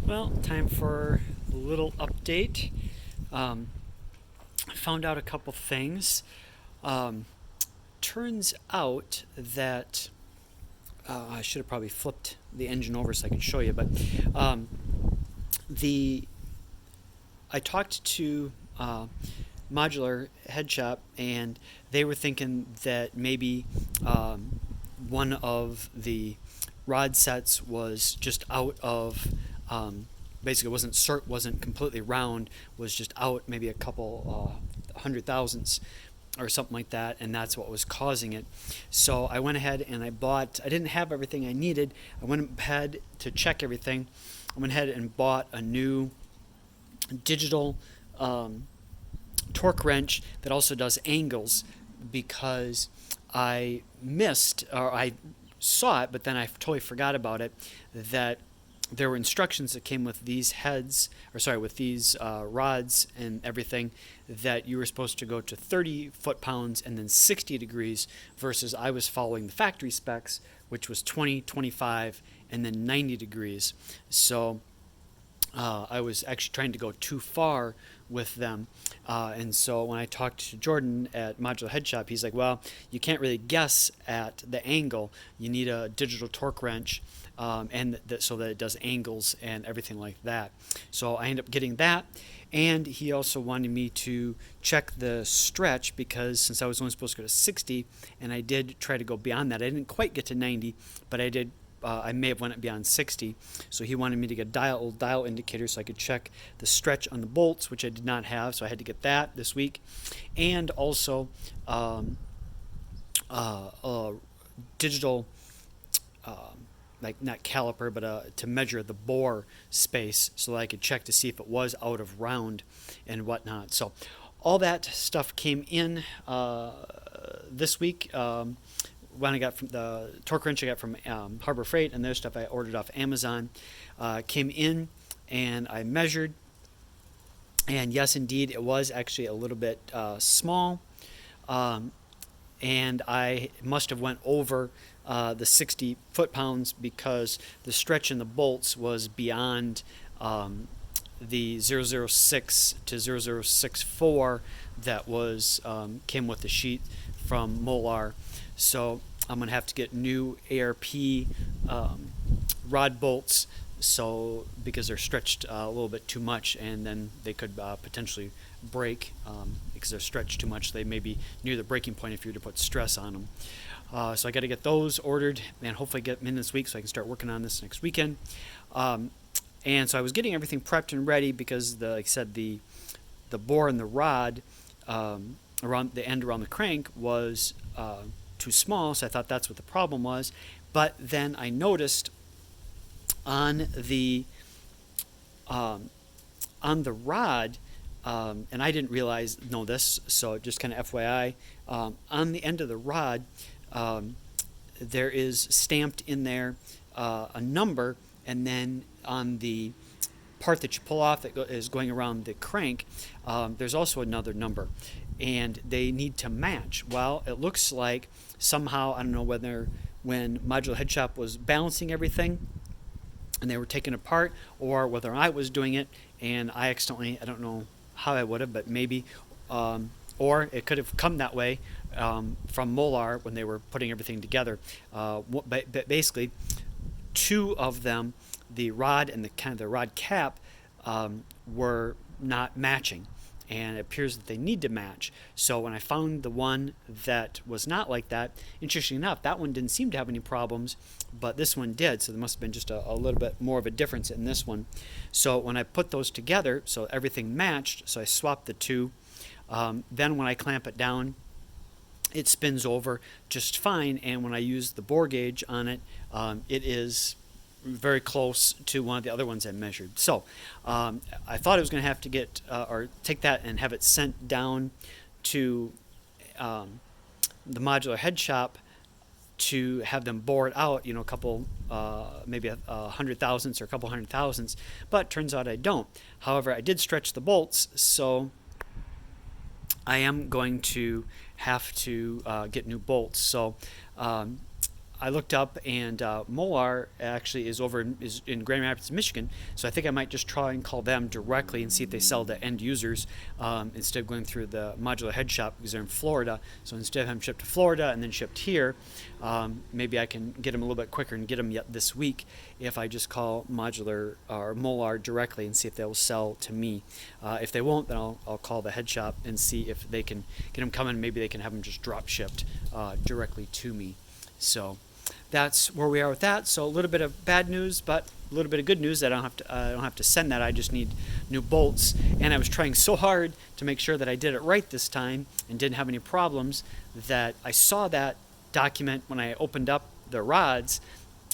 Well, time for a little update. I found out a couple things. Um, Turns out that I should have probably flipped the engine over so I could show you, but um, the I talked to Modular Head Shop, and they were thinking that maybe one of the rod sets was just out of basically wasn't completely round, was just out maybe a couple hundred thousandths or something like that, and that's what was causing it. So I went ahead and I didn't have everything I needed. I went ahead to check everything. I went ahead and bought a new digital um, torque wrench that also does angles, because I saw it, but then I totally forgot about it, that there were instructions that came with these heads, or sorry, with these rods and everything, that you were supposed to go to 30 foot-pounds and then 60 degrees, versus I was following the factory specs, which was 20, 25, and then 90 degrees. So I was actually trying to go too far with them. And so when I talked to Jordan at Modular Head Shop, he's like, well, you can't really guess at the angle. You need a digital torque wrench, so that it does angles and everything like that. So I ended up getting that. And he also wanted me to check the stretch, because since I was only supposed to go to 60, and I did try to go beyond that. I didn't quite get to 90, but I did. I may have went beyond 60, so he wanted me to get a old dial indicator so I could check the stretch on the bolts, which I did not have, so I had to get that this week. And also a digital, like not caliper, but to measure the bore space, so that I could check to see if it was out of round and whatnot. So all that stuff came in this week. When I got from the torque wrench I got from Harbor Freight, and their stuff I ordered off Amazon, came in, and I measured, and yes, indeed, it was actually a little bit small, and I must have went over the 60 foot-pounds, because the stretch in the bolts was beyond the 006 to 0064 that was came with the sheet from Molar. So I'm going to have to get new ARP rod bolts, so because they're stretched a little bit too much, and then they could potentially break, because they're stretched too much. They may be near the breaking point if you were to put stress on them. So I got to get those ordered and hopefully get them in this week so I can start working on this next weekend. And so I was getting everything prepped and ready, because like I said, the bore and the rod around the end around the crank was too small, so I thought that's what the problem was. But then I noticed on the rod, and I didn't know this, so just kind of FYI, on the end of the rod, there is stamped in there a number, and then on the part that you pull off that is going around the crank, there's also another number, and they need to match. Well, it looks like somehow, I don't know whether when Modular Head Shop was balancing everything and they were taking it apart, or whether I was doing it and I accidentally, I don't know how I would have, but maybe, or it could have come that way from Molar when they were putting everything together. But basically, two of them, the rod and the rod cap, were not matching, and it appears that they need to match. So when I found the one that was not like that, interestingly enough, that one didn't seem to have any problems, but this one did. So there must have been just a little bit more of a difference in this one. So when I put those together, so everything matched, so I swapped the two. Then when I clamp it down, it spins over just fine, and when I use the bore gauge on it, it is very close to one of the other ones I measured. So I thought I was going to have to get or take that and have it sent down to the Modular Head Shop to have them bore it out, a couple, maybe a hundred thousandths or a couple hundred thousandths, but turns out I don't. However, I did stretch the bolts, so I am going to have to get new bolts. So I looked up, and Molar actually is in Grand Rapids, Michigan. So I think I might just try and call them directly and see if they sell to end users instead of going through the modular head shop, because they're in Florida. So instead of having shipped to Florida and then shipped here, maybe I can get them a little bit quicker and get them yet this week if I just call Modular or Molar directly and see if they will sell to me. If they won't, then I'll call the head shop and see if they can get them coming. Maybe they can have them just drop shipped directly to me. So that's where we are with that. So a little bit of bad news, but a little bit of good news that I don't have to send that. I just need new bolts. And I was trying so hard to make sure that I did it right this time and didn't have any problems that I saw that document when I opened up the rods.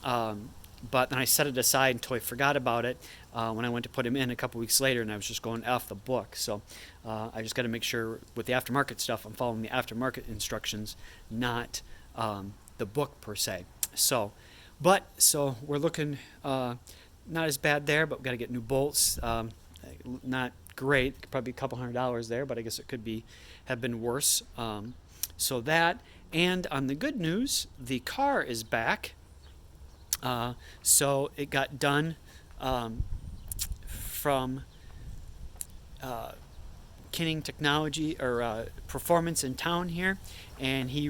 But then I set it aside and totally forgot about it when I went to put them in a couple weeks later, and I was just going off the book. So I just got to make sure with the aftermarket stuff, I'm following the aftermarket instructions, not the book per se. So we're looking not as bad there, but we've got to get new bolts. Not great, probably a couple $100 there, but I guess it could have been worse. So that, and on the good news, the car is back. So it got done from Kinning Technology or Performance in town here, and he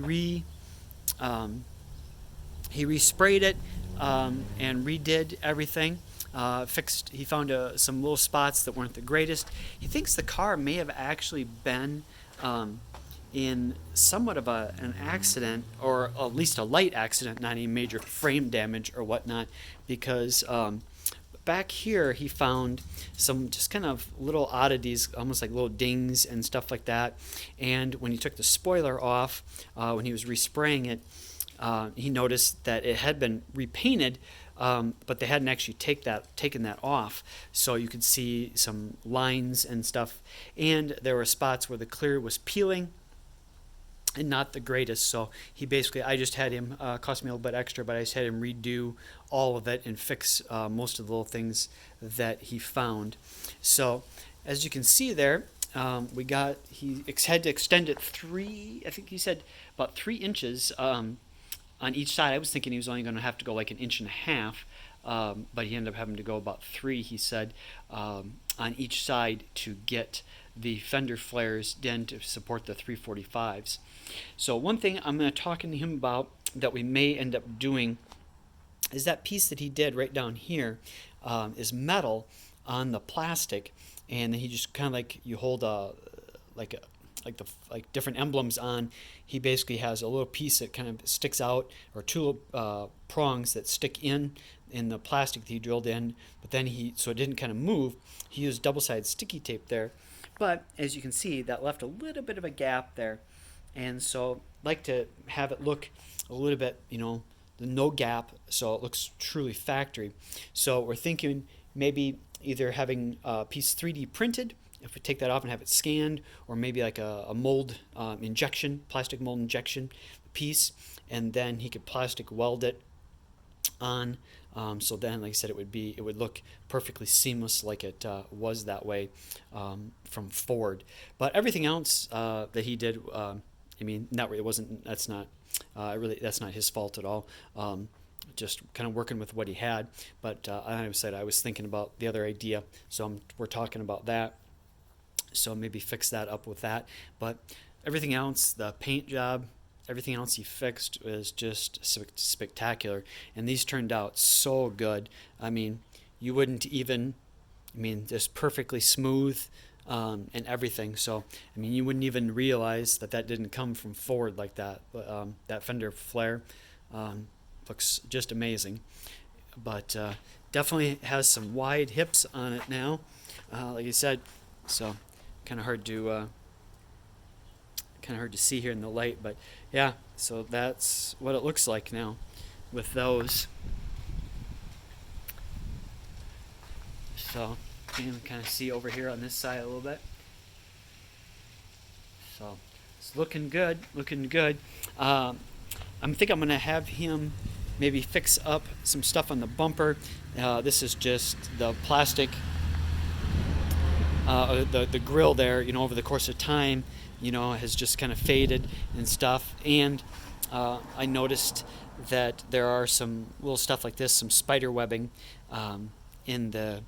resprayed it and redid everything. He found some little spots that weren't the greatest. He thinks the car may have actually been in somewhat of an accident, or at least a light accident, not any major frame damage or whatnot, because back here he found some just kind of little oddities, almost like little dings and stuff like that. And when he took the spoiler off, when he was respraying it, he noticed that it had been repainted, but they hadn't actually taken that off. So you could see some lines and stuff, and there were spots where the clear was peeling and not the greatest. So I just had him, cost me a little bit extra, but I just had him redo all of it and fix most of the little things that he found. So as you can see there, he had to extend it I think he said about 3 inches on each side. I was thinking he was only going to have to go like 1.5 inches, but he ended up having to go about 3, he said, on each side to get the fender flares then to support the 345s. So one thing I'm going to talk to him about that we may end up doing is that piece that he did right down here is metal on the plastic, and then he just kind of like you hold like different emblems on. He basically has a little piece that kind of sticks out, or 2 prongs that stick in the plastic that he drilled in, but then so it didn't kind of move, he used double-sided sticky tape there. But as you can see, that left a little bit of a gap there, and so I'd like to have it look a little bit, no gap, so it looks truly factory. So we're thinking maybe either having a piece 3D printed, if we take that off and have it scanned, or maybe like a mold plastic mold injection piece, and then he could plastic weld it on. So then, like I said, it would look perfectly seamless, like it was that way from Ford. But everything else that he did, that's not his fault at all. Just kind of working with what he had. But I was thinking about the other idea, so we're talking about that. So maybe fix that up with that. But everything else, the paint job, everything else he fixed is just spectacular. And these turned out so good. You wouldn't even, just perfectly smooth and everything. So, you wouldn't even realize that didn't come from Ford like that. But that fender flare looks just amazing. But definitely has some wide hips on it now, like I said. So kind of hard to see here in the light, but yeah, so that's what it looks like now with those. So you can kind of see over here on this side a little bit. So it's looking good. I think I'm going to have him maybe fix up some stuff on the bumper. This is just the plastic, the grill there, over the course of time, has just kind of faded and stuff. And I noticed that there are some little stuff like this, some spider webbing in the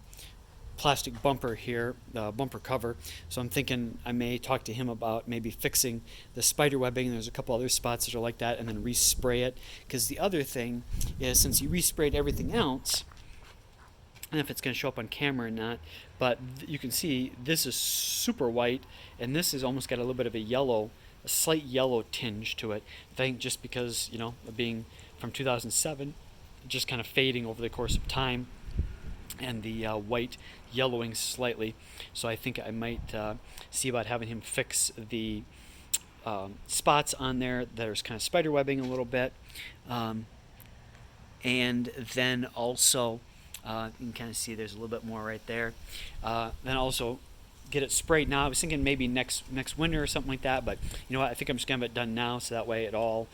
plastic bumper here, the bumper cover. So I'm thinking I may talk to him about maybe fixing the spider webbing. There's a couple other spots that are like that, and then respray it. Because the other thing is, since you resprayed everything else, I don't know if it's going to show up on camera or not, but you can see this is super white, and this has almost got a little bit of a slight yellow tinge to it. I think just because, of being from 2007, just kind of fading over the course of time, and the white yellowing slightly. So I think I might see about having him fix the spots on there that are kind of spider webbing a little bit. And then also, you can kind of see there's a little bit more right there. Then also get it sprayed now. I was thinking maybe next winter or something like that, but you know what? I think I'm just gonna have it done now, so that way it all,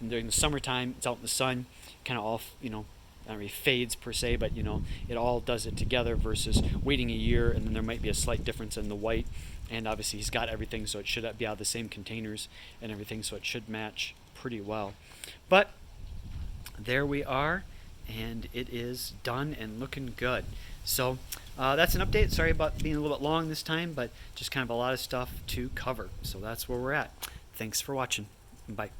during the summertime, it's out in the sun, kind of all, not really fades per se, but it all does it together versus waiting a year, and then there might be a slight difference in the white. And obviously he's got everything, so it should be out of the same containers and everything, so it should match pretty well. But there we are, and it is done and looking good. So that's an update. Sorry about being a little bit long this time, but just kind of a lot of stuff to cover. So that's where we're at. Thanks for watching. Bye.